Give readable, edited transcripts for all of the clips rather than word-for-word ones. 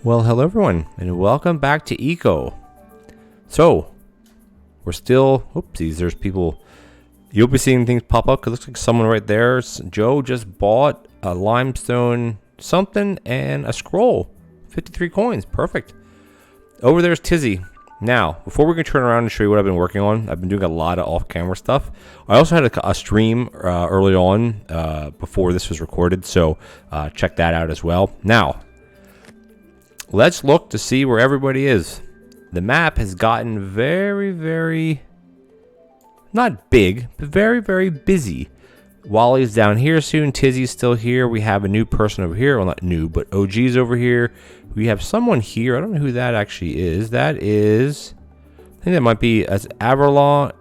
Well, hello everyone, and welcome back to Eco. So, we're still, oopsies, there's people, you'll be seeing things pop up, because it looks like someone right there, Joe just bought a limestone something and a scroll, 53 coins, perfect. Over there's Tizzy. Now, before we can turn around and show you what I've been working on, I've been doing a lot of off-camera stuff. I also had a stream early on, before this was recorded, so check that out as well. Now, let's look to see where everybody is. The map has gotten very, not big, but very busy. Wally's down here soon. Tizzy's still here. We have a new person over here. Well, not new, but OG's over here. We have someone here. I don't know who that actually is. That is, I think that might be as Avalon.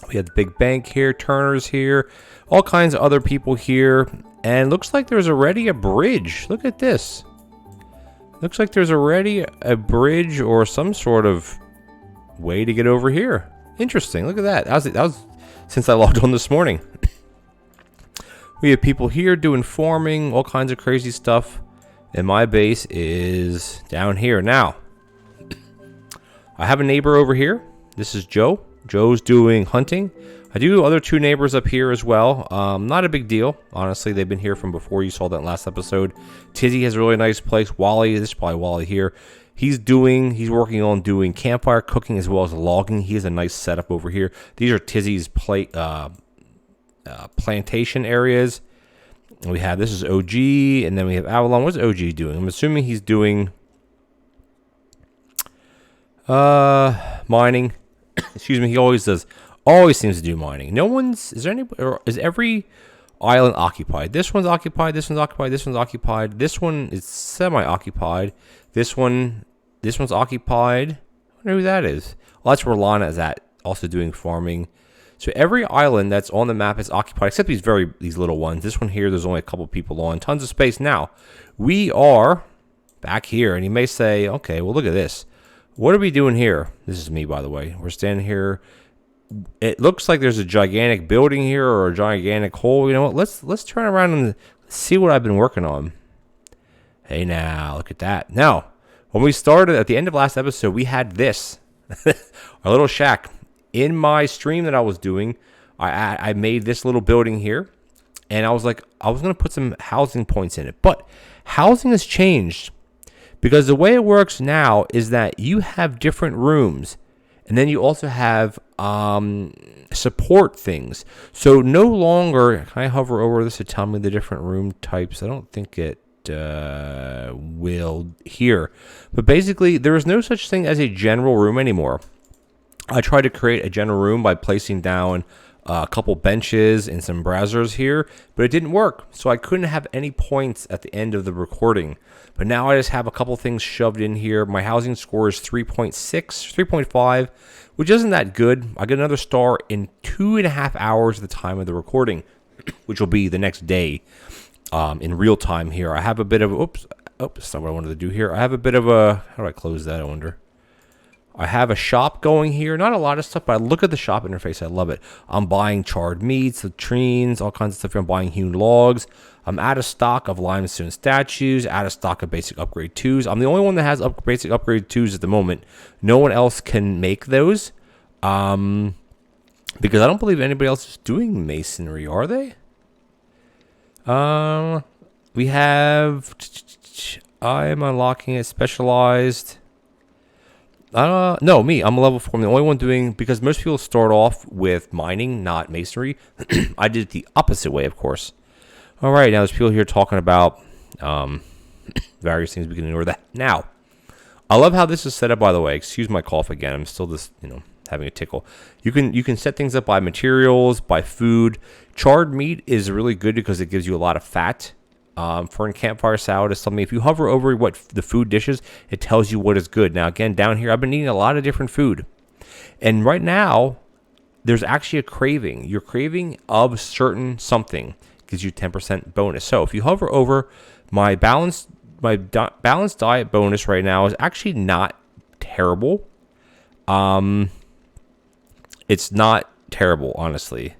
We have the big bank here. Turner's here. All kinds of other people here. And looks like there's already a bridge. Look at this. Looks like there's already a bridge or some sort of way to get over here. Interesting. Look at that. That was since I logged on this morning. We have people here doing farming, all kinds of crazy stuff. And my base is down here. Now, I have a neighbor over here. This is Joe. Joe's doing hunting. I do other two neighbors up here as well. Not a big deal. Honestly, they've been here from before. You saw that last episode. Tizzy has a really nice place. Wally, this is probably Wally here. He's working on doing campfire cooking as well as logging. He has a nice setup over here. These are Tizzy's plantation areas. And we have, this is OG, and then we have Avalon. What's OG doing? I'm assuming he's doing mining. Excuse me, he always seems to do mining. Is every island occupied? This one's occupied, this one's occupied, this one's occupied. This one is semi-occupied. This one's occupied. I wonder who that is. Well, that's where Lana is at, also doing farming. So every island that's on the map is occupied, except these little ones. This one here, there's only a couple people on. Tons of space. Now, we are back here, and you may say, okay, well, look at this. What are we doing here? This is me, by the way. We're standing here. It looks like there's a gigantic building here or a gigantic hole. You know what? Let's turn around and see what I've been working on. Hey, now, look at that. Now, when we started at the end of last episode, we had this. Our little shack. In my stream that I was doing, I made this little building here, and I was like, I was going to put some housing points in it. But housing has changed because the way it works now is that you have different rooms, and then you also have support things. So no longer, can I hover over this to tell me the different room types? I don't think it will here. But basically, there is no such thing as a general room anymore. I tried to create a general room by placing down a couple benches and some braziers here, but it didn't work. So I couldn't have any points at the end of the recording. But now I just have a couple things shoved in here. My housing score is 3.6, 3.5, which isn't that good. I get another star in 2.5 hours at the time of the recording, which will be the next day in real time here. I have a bit of, oops, that's not what I wanted to do here. I have a bit of a, how do I close that, I wonder? I have a shop going here. Not a lot of stuff, but I look at the shop interface. I love it. I'm buying charred meats, latrines, all kinds of stuff. I'm buying hewn logs. I'm out of stock of limestone statues, out of stock of basic upgrade 2s. I'm the only one that has basic upgrade 2s at the moment. No one else can make those because I don't believe anybody else is doing masonry, are they? We have... I am unlocking it, specialized... no, me. I'm a level 4. I'm the only one doing, because most people start off with mining, not masonry. I did it the opposite way, of course. All right, now there's people here talking about various things. We can ignore that. Now, I love how this is set up, by the way. Excuse my cough again. I'm still just, having a tickle. You can set things up by materials, by food. Charred meat is really good because it gives you a lot of fat. For a campfire salad is something, if you hover over what the food dishes, it tells you what is good. Now, again, down here, I've been eating a lot of different food. And right now, there's actually a craving. Your craving of certain something gives you 10% bonus. So if you hover over my balanced diet bonus right now is actually not terrible. It's not terrible, honestly,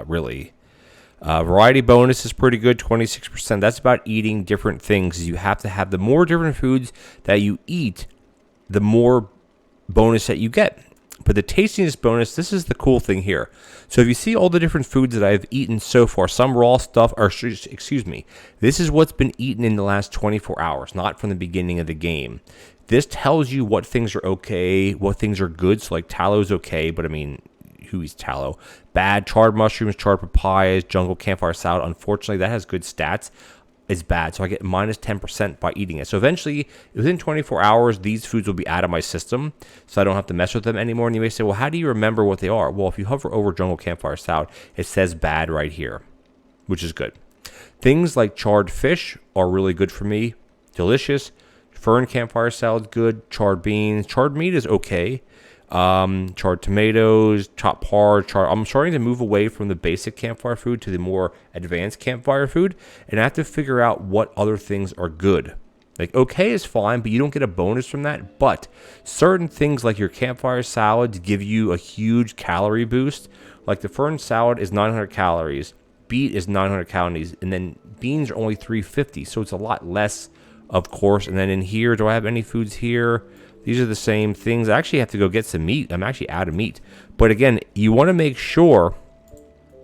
really. Variety bonus is pretty good, 26%. That's about eating different things. You have to have the more different foods that you eat, the more bonus that you get. But the tastiness bonus, this is the cool thing here. So if you see all the different foods that I've eaten so far, some raw stuff, or excuse me, this is what's been eaten in the last 24 hours, not from the beginning of the game. This tells you what things are okay, what things are good. So like tallow's okay, but I mean, who eats tallow? Bad. Charred mushrooms, charred papayas, jungle campfire salad. Unfortunately, that has good stats. Is bad. So I get minus 10% by eating it. So eventually, within 24 hours, these foods will be out of my system, so I don't have to mess with them anymore. And you may say, well, how do you remember what they are? Well, if you hover over jungle campfire salad, it says bad right here, which is good. Things like charred fish are really good for me. Delicious. Fern campfire salad, good. Charred beans. Charred meat is okay. Charred tomatoes, chopped par, I'm starting to move away from the basic campfire food to the more advanced campfire food, and I have to figure out what other things are good. Like, okay is fine, but you don't get a bonus from that. But certain things like your campfire salads give you a huge calorie boost. Like the fern salad is 900 calories, beet is 900 calories, and then beans are only 350, so it's a lot less, of course. And then in here, do I have any foods here? These are the same things. I actually have to go get some meat. I'm actually out of meat. But again, you want to make sure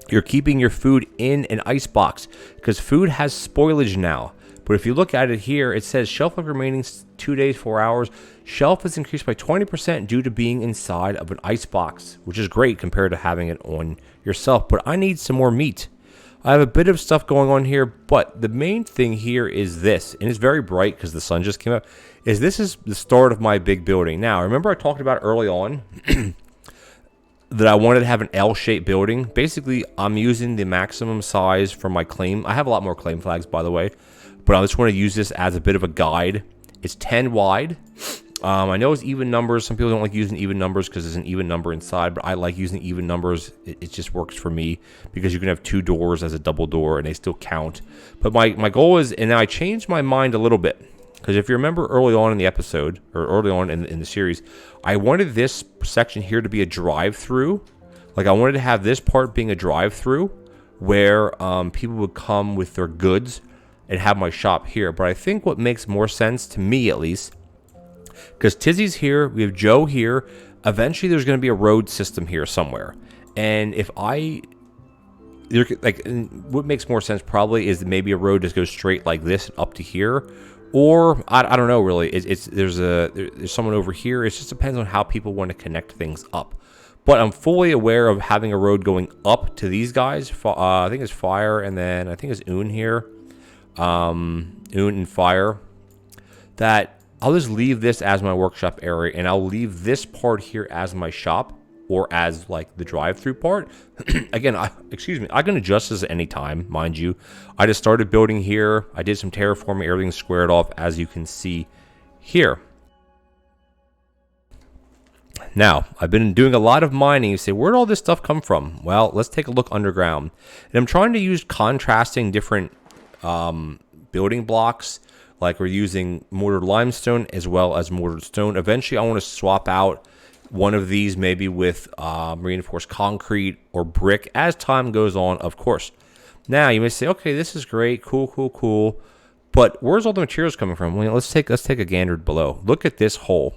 you're keeping your food in an ice box because food has spoilage now. But if you look at it here, it says shelf life remaining 2 days, 4 hours. Shelf is increased by 20% due to being inside of an ice box, which is great compared to having it on yourself. But I need some more meat. I have a bit of stuff going on here, but the main thing here is this, and it's very bright because the sun just came up, is this is the start of my big building. Now, remember I talked about early on that I wanted to have an L-shaped building. Basically, I'm using the maximum size for my claim. I have a lot more claim flags, by the way, but I just want to use this as a bit of a guide. It's 10 wide. I know it's even numbers. Some people don't like using even numbers because there's an even number inside, but I like using even numbers. It just works for me because you can have 2 doors as a double door and they still count. But my goal is, and I changed my mind a little bit, because if you remember early on in the episode, or early on in the series, I wanted this section here to be a drive-through. Like I wanted to have this part being a drive-through where people would come with their goods and have my shop here. But I think what makes more sense, to me at least, because Tizzy's here, we have Joe here. Eventually, there's going to be a road system here somewhere. And if what makes more sense probably is maybe a road just goes straight like this up to here, or I don't know really. There's someone over here. It just depends on how people want to connect things up. But I'm fully aware of having a road going up to these guys. I think it's Fire, and then I think it's Un here. Un and Fire. That I'll just leave this as my workshop area, and I'll leave this part here as my shop, or as like the drive-through part. Again, I can adjust this at any time, mind you. I just started building here. I did some terraforming, everything's squared off, as you can see here. Now, I've been doing a lot of mining. You say, where'd all this stuff come from? Well, let's take a look underground. And I'm trying to use contrasting different building blocks. Like we're using mortared limestone as well as mortared stone. Eventually, I want to swap out one of these maybe with reinforced concrete or brick as time goes on, of course. Now, you may say, okay, this is great, cool. But where's all the materials coming from? Well, let's take a gander below. Look at this hole.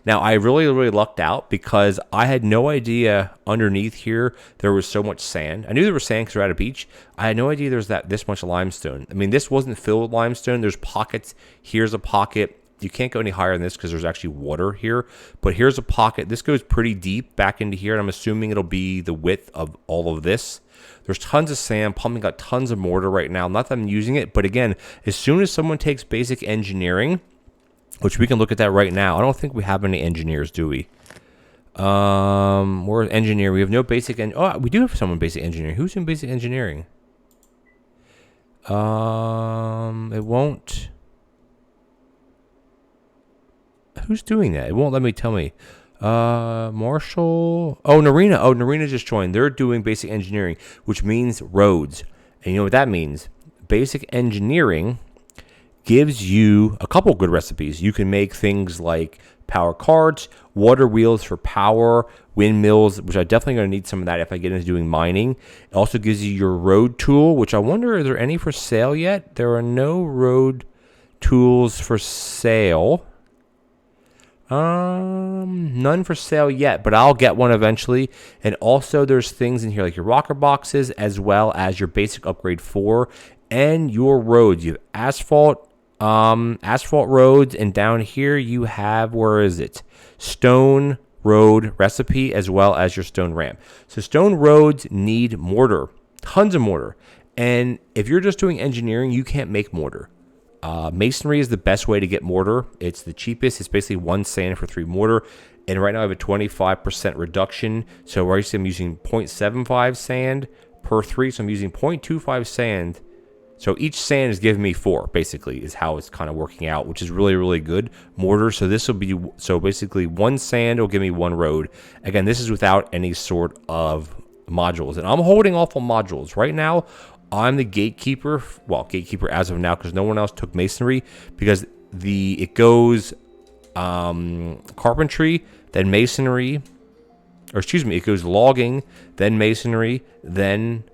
Now, I really lucked out because I had no idea underneath here there was so much sand. I knew there was sand because we're at a beach. I had no idea there was this much limestone. I mean, this wasn't filled with limestone. There's pockets. Here's a pocket. You can't go any higher than this because there's actually water here. But here's a pocket. This goes pretty deep back into here, and I'm assuming it'll be the width of all of this. There's tons of sand, pumping out tons of mortar right now. Not that I'm using it, but again, as soon as someone takes basic engineering, which we can look at that right now. I don't think we have any engineers, do we? We're an engineer. We have no basic. We do have someone basic engineering. Who's in basic engineering? It won't. Who's doing that? It won't let me tell me. Marshall. Oh, Narina. Oh, Narina just joined. They're doing basic engineering, which means roads. And you know what that means? Basic engineering gives you a couple good recipes. You can make things like power carts, water wheels for power, windmills, which I definitely going to need some of that if I get into doing mining. It also gives you your road tool, which I wonder, are there any for sale yet? There are no road tools for sale. None for sale yet, but I'll get one eventually. And also there's things in here like your rocker boxes, as well as your basic upgrade 4 and your roads. You have asphalt roads, and down here you have, where is it? Stone road recipe, as well as your stone ramp. So stone roads need mortar, tons of mortar. And if you're just doing engineering, you can't make mortar. Masonry is the best way to get mortar. It's the cheapest. It's basically 1 sand for 3 mortar. And right now I have a 25% reduction. So right now I'm using 0.75 sand per 3. So I'm using 0.25 sand. So each sand is giving me 4, basically, is how it's kind of working out, which is really, really good. Mortar. So this will be, so basically 1 sand will give me 1 road. Again, this is without any sort of modules. And I'm holding off on modules. Right now, I'm the gatekeeper. Well, gatekeeper as of now, because no one else took masonry, because it goes carpentry, then masonry, or excuse me, it goes logging, then masonry, then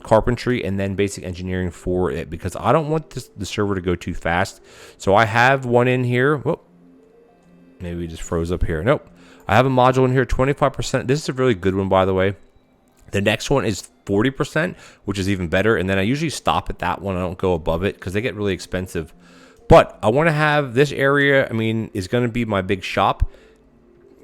carpentry, and then basic engineering for it, because I don't want the server to go too fast. So I have one in here. Whoop. Maybe we just froze up here. Nope. I have a module in here, 25%. This is a really good one, by the way. The next one is 40%, which is even better. And then I usually stop at that one. I don't go above it because they get really expensive. But I want to have this area, is going to be my big shop.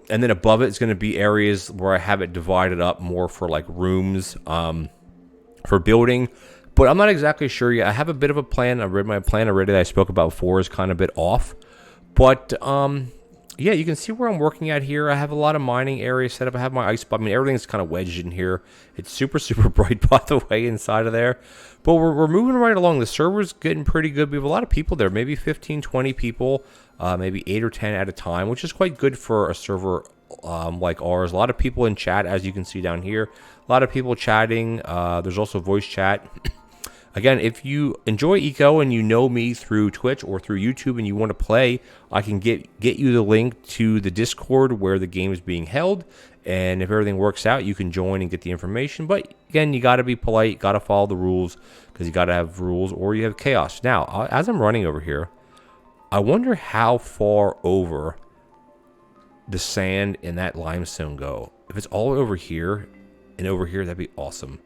And then above it is going to be areas where I have it divided up more for like rooms for building. But I'm not exactly sure yet. I have a bit of a plan. I read my plan already that I spoke about before is kind of a bit off. But yeah, you can see where I'm working at here. I have a lot of mining areas set up. I have my ice spot. Everything's kind of wedged in here. It's super, super bright, by the way, inside of there. But we're moving right along. The server's getting pretty good. We have a lot of people there, maybe 15, 20 people, maybe 8 or 10 at a time, which is quite good for a server like ours. A lot of people in chat, as you can see down here. A lot of people chatting. There's also voice chat. Again, if you enjoy Eco and you know me through Twitch or through YouTube and you want to play, I can get you the link to the Discord where the game is being held. And if everything works out, you can join and get the information. But again, you got to be polite, got to follow the rules, because you got to have rules or you have chaos. Now, as I'm running over here, I wonder how far over the sand and that limestone go. If it's all over here and over here, that'd be awesome.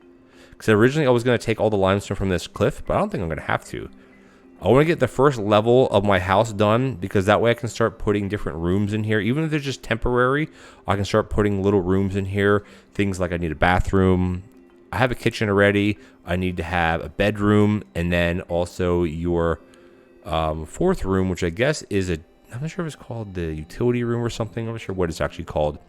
Because originally I was going to take all the limestone from this cliff, but I don't think I'm going to have to. I want to get the first level of my house done, because that way I can start putting different rooms in here. Even if they're just temporary, I can start putting little rooms in here. Things like I need a bathroom. I have a kitchen already. I need to have a bedroom. And then also your 4th room, which I guess is I'm not sure if it's called the utility room or something. I'm not sure what it's actually called.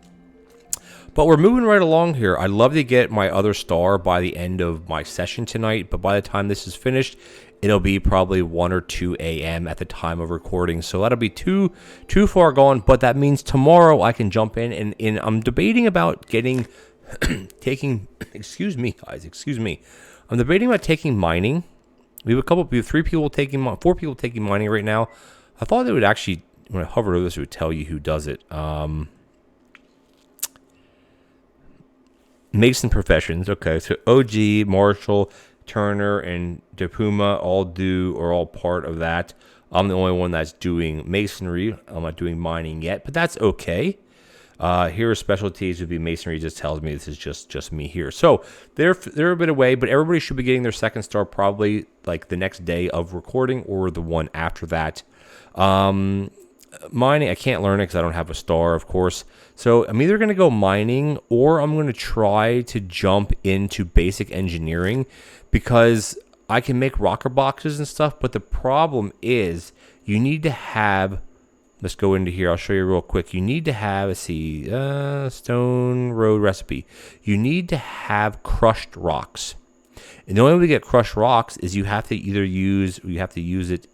But we're moving right along here. I'd love to get my other star by the end of my session tonight, but by the time this is finished, it'll be probably 1 or 2 a.m. at the time of recording. So that'll be too far gone, but that means tomorrow I can jump in, and I'm debating about taking, excuse me, guys, excuse me. I'm debating about taking mining. We have 4 people taking mining right now. I thought it would actually, when I hover over this, it would tell you who does it. Mason professions. Okay, so OG, Marshall, Turner, and DePuma all part of that. I'm the only one that's doing masonry. I'm not doing mining yet, but that's okay. Here are specialties would be masonry. Just tells me this is just me here. So they're a bit away, but everybody should be getting their 2nd star probably like the next day of recording or the one after that. Mining, I can't learn it because I don't have a star, of course. So I'm either going to go mining or I'm going to try to jump into basic engineering, because I can make rocker boxes and stuff. But the problem is you need to have, let's go into here. I'll show you real quick. You need to have, let's see, stone road recipe. You need to have crushed rocks. And the only way to get crushed rocks is you have to use it,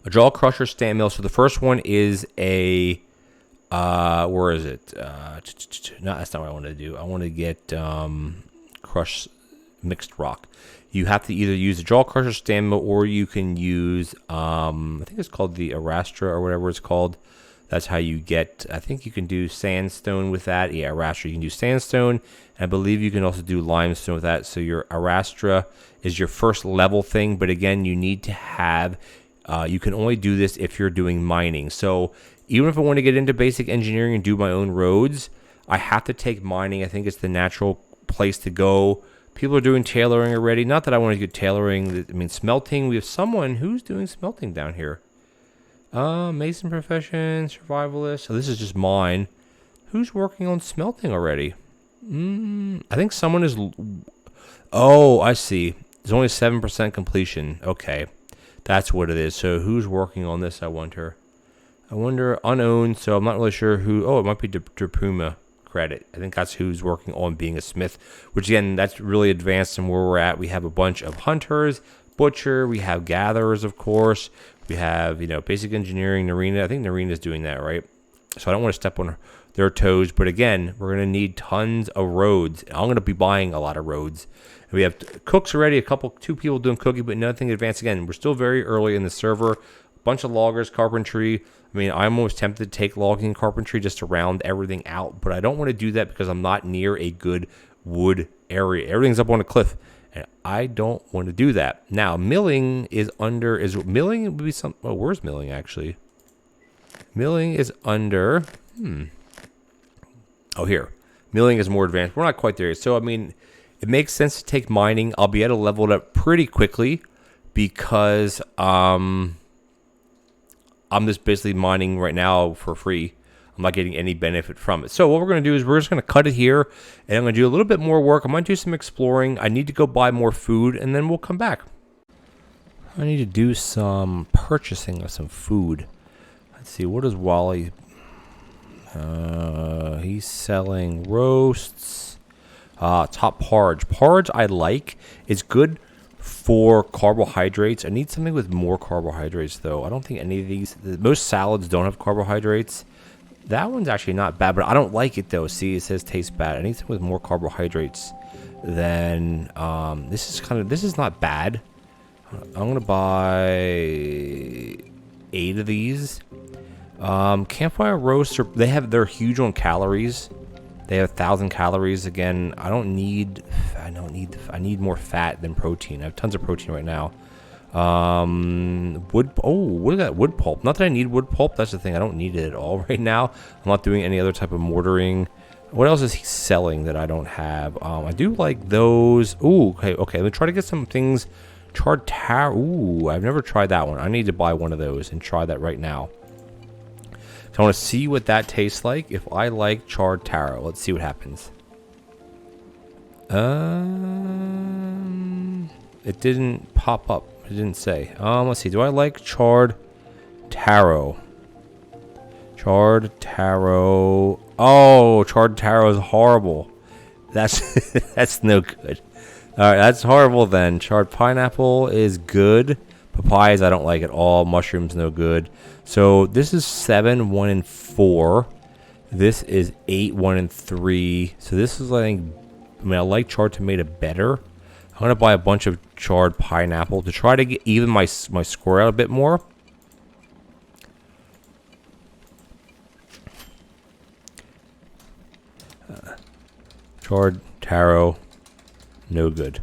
a jaw crusher, stand mill. So the first one is a, where is it? No, that's not what I want to do. I want to get crushed mixed rock. you have to either use the jaw crusher stamina, or you can use, I think it's called the Arastra or whatever it's called. That's how you get, I think you can do sandstone with that. Yeah, Arastra, you can do sandstone. And I believe you can also do limestone with that. So your Arastra is your first level thing. But again, you need to have, you can only do this if you're doing mining. So even if I want to get into basic engineering and do my own roads, I have to take mining. I think it's the natural place to go. People are doing tailoring already. Not that I want to do tailoring. I mean, smelting. We have someone who's doing smelting down here. Mason profession, survivalist. So this is just mine. Who's working on smelting already? I think someone is. Oh, I see. There's only 7% completion. Okay, that's what it is. So who's working on this? I wonder. Unowned. So I'm not really sure who. Oh, it might be Drapuma credit. I think that's who's working on being a smith. Which again, that's really advanced in where we're at. We have a bunch of hunters, butcher. We have gatherers, of course. We have, basic engineering, Narina. I think Narina's doing that, right? So I don't want to step on their toes. But again, we're going to need tons of roads. I'm going to be buying a lot of roads. And we have cooks already, two people doing cooking, but nothing advanced. Again, we're still very early in the server. A bunch of loggers, carpentry. I mean, I'm almost tempted to take logging and carpentry just to round everything out. But I don't want to do that because I'm not near a good wood area. Everything's up on a cliff. And I don't want to do that. Now, milling is under, milling would be some, oh, where's milling actually? Milling is under, oh, here. Milling is more advanced. We're not quite there yet. So, I mean, it makes sense to take mining. I'll be able to level it up pretty quickly because I'm just basically mining right now for free. I'm not getting any benefit from it. So what we're going to do is we're just going to cut it here, and I'm going to do a little bit more work. I'm going to do some exploring. I need to go buy more food, and then we'll come back. I need to do some purchasing of some food. Let's see, what is Wally? He's selling roasts. Top porridge. Porridge I like. It's good for carbohydrates. I need something with more carbohydrates, though. I don't think any of these, most salads don't have carbohydrates. That one's actually not bad, but I don't like it though. See, it says tastes bad. I need something with more carbohydrates than this is not bad. I'm gonna buy 8 of these. Campfire roasts they're huge on calories. They have 1,000 calories. Again, I need more fat than protein. I have tons of protein right now. Wood. Oh, what is that? Wood pulp. Not that I need wood pulp. That's the thing. I don't need it at all right now. I'm not doing any other type of mortaring. What else is he selling that I don't have? I do like those. Ooh, okay. Let me try to get some things. Charred taro. Ooh, I've never tried that one. I need to buy one of those and try that right now. So I want to see what that tastes like. If I like charred taro, let's see what happens. It didn't pop up. It didn't say. Let's see. Do I like charred taro? Charred taro. Oh, charred taro is horrible. That's that's no good. All right, that's horrible then. Charred pineapple is good. Papayas I don't like at all. Mushrooms no good. So this is 7, 1, and 4. This is 8, 1, and 3. So this is I like charred tomato better. I'm gonna buy a bunch of charred pineapple to try to get even my score out a bit more. Charred taro, no good.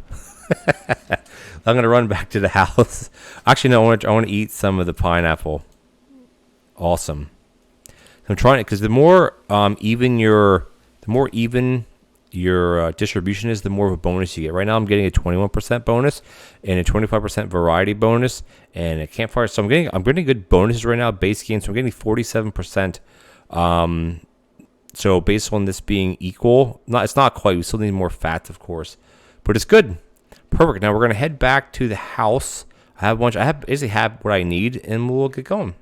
I'm gonna run back to the house. Actually, no, I want to eat some of the pineapple. Awesome. I'm trying it because the more even your distribution is, the more of a bonus you get. Right now, I'm getting a 21% bonus and a 25% variety bonus, and a campfire. So I'm getting good bonuses right now. Base game, so I'm getting 47%. So based on this being equal, it's not quite. We still need more fats, of course, but it's good. Perfect. Now we're gonna head back to the house. I basically have what I need, and we'll get going.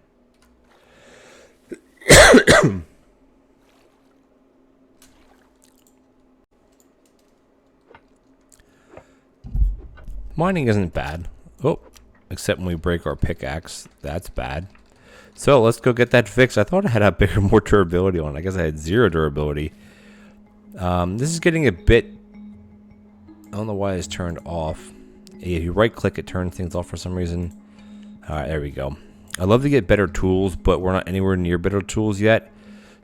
Mining isn't bad. Oh, except when we break our pickaxe, that's bad. So let's go get that fixed. I thought I had more durability on it. I guess I had 0 durability. This is getting a bit. I don't know why it's turned off. If you right click, it turns things off for some reason. All right, there we go. I'd love to get better tools, but we're not anywhere near better tools yet.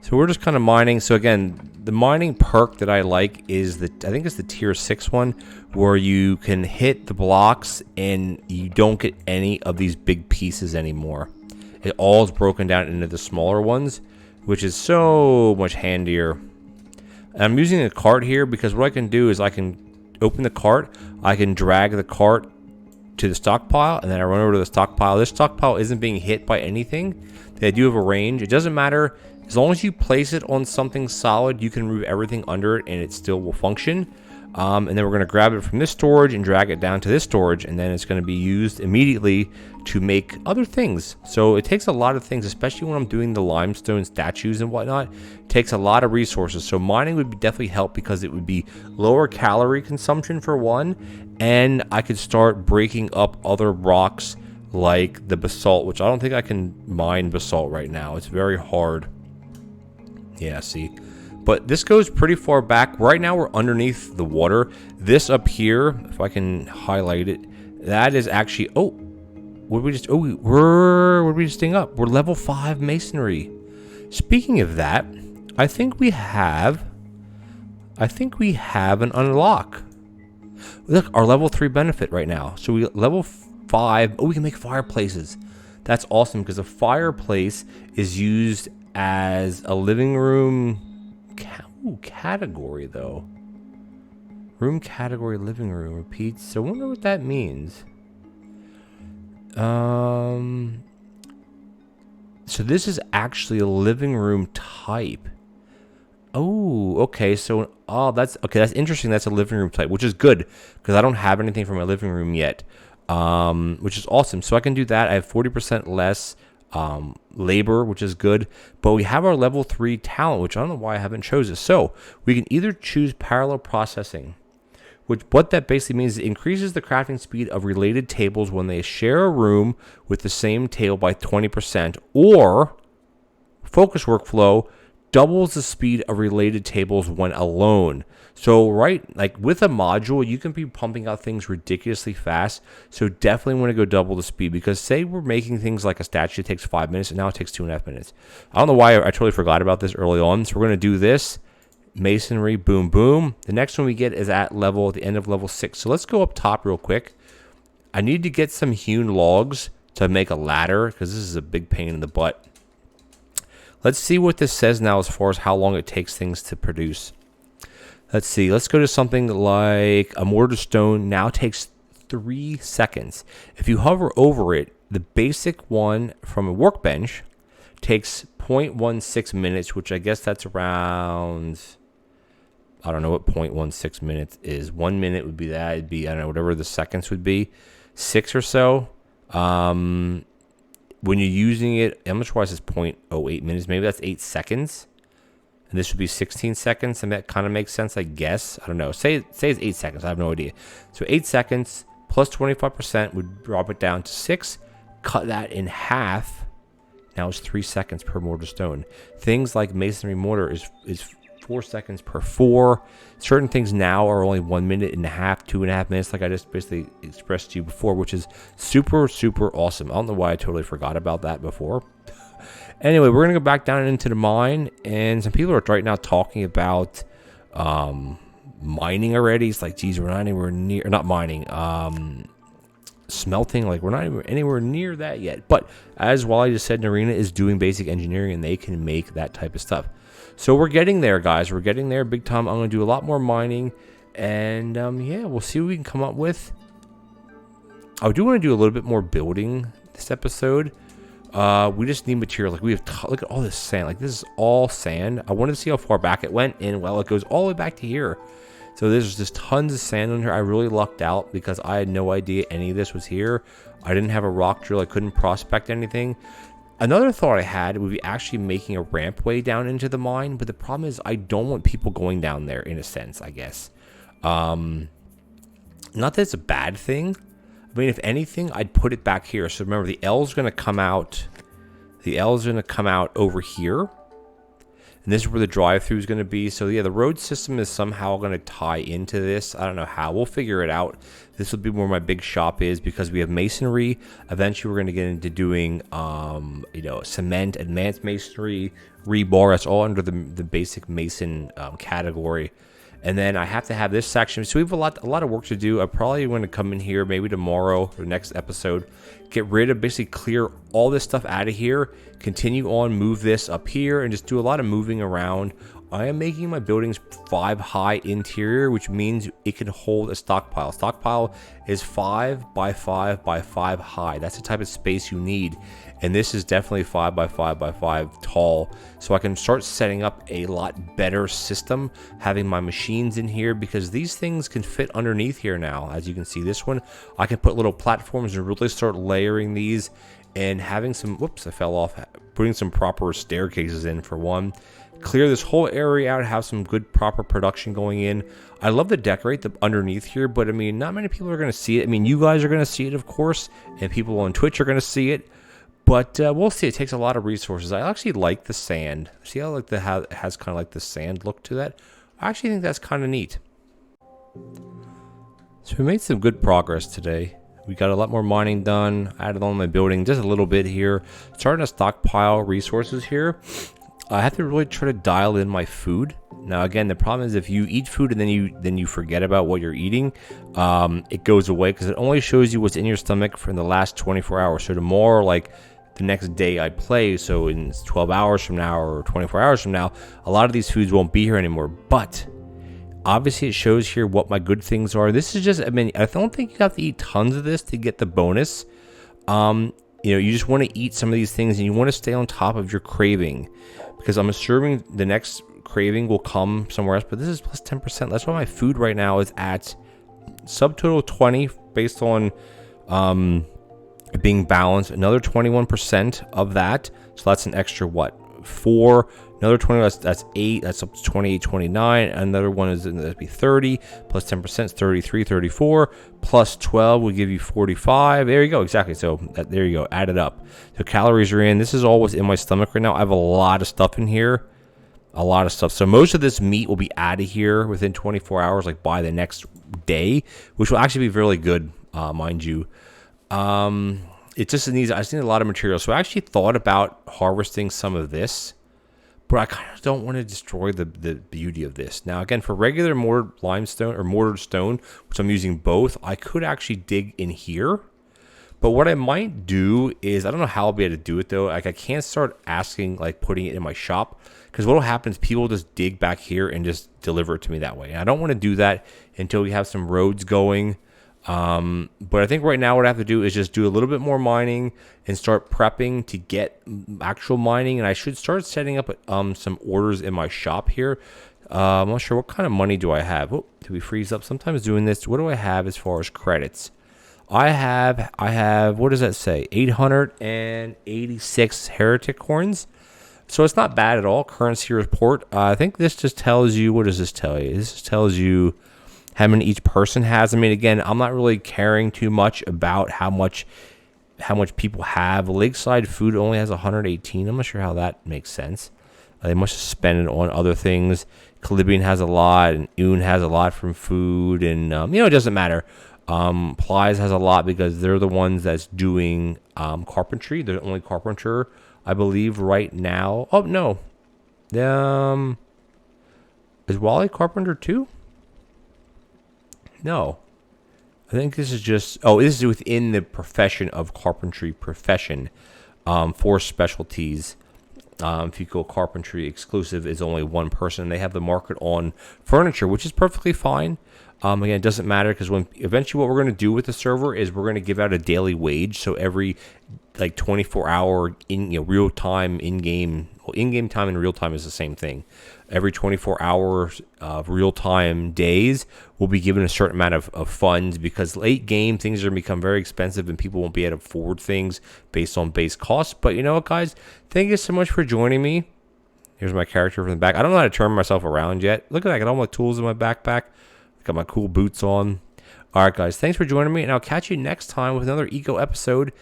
So we're just kind of mining. So again, the mining perk that I like is I think it's the tier 6 one, where you can hit the blocks and you don't get any of these big pieces anymore. It all is broken down into the smaller ones, which is so much handier. And I'm using a cart here because what I can do is I can open the cart, I can drag the cart to the stockpile, and then I run over to the stockpile. This stockpile isn't being hit by anything. They do have a range. It doesn't matter. As long as you place it on something solid, you can remove everything under it and it still will function. And then we're going to grab it from this storage and drag it down to this storage, and then it's going to be used immediately to make other things. So it takes a lot of things, especially when I'm doing the limestone statues and whatnot. It takes a lot of resources. So mining would definitely help because it would be lower calorie consumption for one, and I could start breaking up other rocks like the basalt, which I don't think I can mine basalt right now. It's very hard. Yeah, see. But this goes pretty far back. Right now we're underneath the water. This up here, if I can highlight it, that is actually, what did we just ding up? We're level 5 masonry. Speaking of that, I think we have an unlock. Look, our level 3 benefit right now. So we level 5, we can make fireplaces. That's awesome because a fireplace is used as a living room category, though. Room category, living room repeats. So I wonder what that means. So this is actually a living room type. Oh, okay. So, that's interesting. That's a living room type, which is good because I don't have anything for my living room yet, which is awesome. So I can do that. I have 40% less labor, which is good, but we have our level 3 talent, which I don't know why I haven't chosen. So we can either choose parallel processing, which what that basically means is it increases the crafting speed of related tables when they share a room with the same table by 20%, or focus workflow doubles the speed of related tables when alone. So like with a module, you can be pumping out things ridiculously fast. So definitely want to go double the speed, because say we're making things like a statue that takes 5 minutes and now it takes 2.5 minutes. I don't know why I totally forgot about this early on. So we're going to do this masonry, boom, boom. The next one we get is at the end of level 6. So let's go up top real quick. I need to get some hewn logs to make a ladder because this is a big pain in the butt. Let's see what this says now as far as how long it takes things to produce. Let's see. Let's go to something like a mortar stone. Now takes 3 seconds. If you hover over it, the basic one from a workbench takes 0.16 minutes, which I guess that's around, I don't know what 0.16 minutes is. 1 minute would be that. It'd be, I don't know, whatever the seconds would be. 6 or so. When you're using it, I'm not sure why it says 0.08 minutes. Maybe that's 8 seconds. And this would be 16 seconds. And that kind of makes sense, I guess. I don't know. Say it's 8 seconds. I have no idea. So 8 seconds plus 25% would drop it down to 6. Cut that in half. Now it's 3 seconds per mortar stone. Things like masonry mortar is 4 seconds per 4. Certain things now are only 1.5 minutes, 2.5 minutes, like I just basically expressed to you before, which is super, super awesome. I don't know why I totally forgot about that before. Anyway, we're going to go back down into the mine, and some people are right now talking about mining already. It's like, geez, we're not anywhere near, not mining, smelting, like we're not even anywhere near that yet. But as Wally just said, Narina is doing basic engineering, and they can make that type of stuff. So we're getting there, guys. We're getting there big time. I'm going to do a lot more mining. And, yeah, we'll see what we can come up with. I do want to do a little bit more building this episode. We just need material. Like, we have look at all this sand. Like, this is all sand. I wanted to see how far back it went. And, well, it goes all the way back to here. So there's just tons of sand on here. I really lucked out because I had no idea any of this was here. I didn't have a rock drill. I couldn't prospect anything. Another thought I had would be actually making a rampway down into the mine, but the problem is I don't want people going down there, in a sense, I guess. Not that it's a bad thing. I mean, if anything, I'd put it back here. So remember, the L's going to come out. The L's going to come out over here. and this is where the drive-through is going to be. So yeah, the road system is somehow going to tie into this. I don't know how. We'll figure it out. This will be where my big shop is because we have masonry. Eventually, we're going to get into doing, cement, advanced masonry, rebar. That's all under the basic mason category. And then I have to have this section. So we have a lot of work to do. I probably want to come in here maybe tomorrow or next episode, get rid of, basically clear all this stuff out of here, continue on, move this up here, and just do a lot of moving around. I am making my buildings 5 high interior, which means it can hold a stockpile. Stockpile is 5 by 5 by 5 high. That's the type of space you need. And this is definitely 5 by 5 by 5 tall. So I can start setting up a lot better system, having my machines in here, because these things can fit underneath here now. As you can see, this one, I can put little platforms and really start layering these and having some, whoops, I fell off, putting some proper staircases in for one. Clear this whole area out, have some good proper production going in. I love to decorate the underneath here, but I mean, not many people are going to see it. I mean, you guys are going to see it, of course, and people on Twitch are going to see it, but we'll see. It takes a lot of resources. I actually like the sand. See how like how it has kind of like the sand look to that? I actually think that's kind of neat. So we made some good progress today. We got a lot more mining done. Added on my building just a little bit here. Starting to stockpile resources here. I have to really try to dial in my food. Now, again, the problem is if you eat food and then you forget about what you're eating, it goes away because it only shows you what's in your stomach for the last 24 hours. So tomorrow, like the next day I play, so in 12 hours from now or 24 hours from now, a lot of these foods won't be here anymore. But obviously, it shows here what my good things are. This is just, I mean, I don't think you have to eat tons of this to get the bonus. You just want to eat some of these things and you want to stay on top of your craving, because I'm assuming the next craving will come somewhere else, but this is plus 10%. That's why my food right now is at subtotal 20 based on it being balanced. Another 21% of that. So that's an extra, what, 4, another 20, that's 8, that's up to 28, 29. Another one is that'd be 30, plus 10% is 33, 34, plus 12 will give you 45. There you go, exactly. So there you go, add it up. So calories are in. This is all what's in my stomach right now. I have a lot of stuff in here, a lot of stuff. So most of this meat will be out of here within 24 hours, like by the next day, which will actually be really good, mind you. It just needs, I just need a lot of material. So I actually thought about harvesting some of this, but I kind of don't want to destroy the beauty of this. Now, again, for regular mortared limestone or mortared stone, which I'm using both, I could actually dig in here. But what I might do is, I don't know how I'll be able to do it though. Like I can't start asking, like putting it in my shop, because what will happen is people will just dig back here and just deliver it to me that way. And I don't want to do that until we have some roads going. But I think right now what I have to do is just do a little bit more mining and start prepping to get actual mining. And I should start setting up some orders in my shop here. I'm not sure what kind of money do I have. Oh, do we freeze up? Sometimes doing this. What do I have as far as credits? I have, what does that say? 886 heretic horns. So it's not bad at all. Currency report. I think this just tells you, what does this tell you? This just tells you how many each person has. I mean, again, I'm not really caring too much about how much people have. Lakeside Food only has 118. I'm not sure how that makes sense. They must spend it on other things. Calibian has a lot, and Un has a lot from food, and it doesn't matter. Plies has a lot because they're the ones that's doing carpentry. They're the only carpenter, I believe, right now. Oh no, is Wally carpenter too? No, I think this is just, this is within the profession of carpentry profession, for specialties. If you go carpentry exclusive is only one person. They have the market on furniture, which is perfectly fine. Again, it doesn't matter because eventually what we're going to do with the server is we're going to give out a daily wage. So every 24 hour real time in-game, in-game time and real time is the same thing. Every 24 hours of real time days will be given a certain amount of funds, because late game things are going to become very expensive and people won't be able to afford things based on base costs. But you know what, guys? Thank you so much for joining me. Here's my character from the back. I don't know how to turn myself around yet. Look at that. I got all my tools in my backpack. Got my cool boots on. All right, guys. Thanks for joining me, and I'll catch you next time with another Eco episode.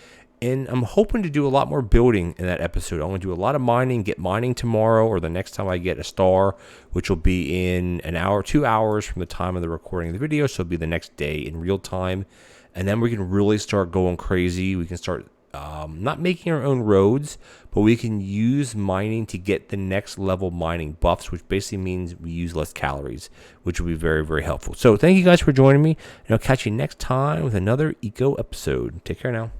And I'm hoping to do a lot more building in that episode. I'm going to do a lot of mining, get mining tomorrow or the next time I get a star, which will be in an hour, 2 hours from the time of the recording of the video. So it'll be the next day in real time. And then we can really start going crazy. We can start not making our own roads, but we can use mining to get the next level mining buffs, which basically means we use less calories, which will be very, very helpful. So thank you guys for joining me, and I'll catch you next time with another eco episode. Take care now.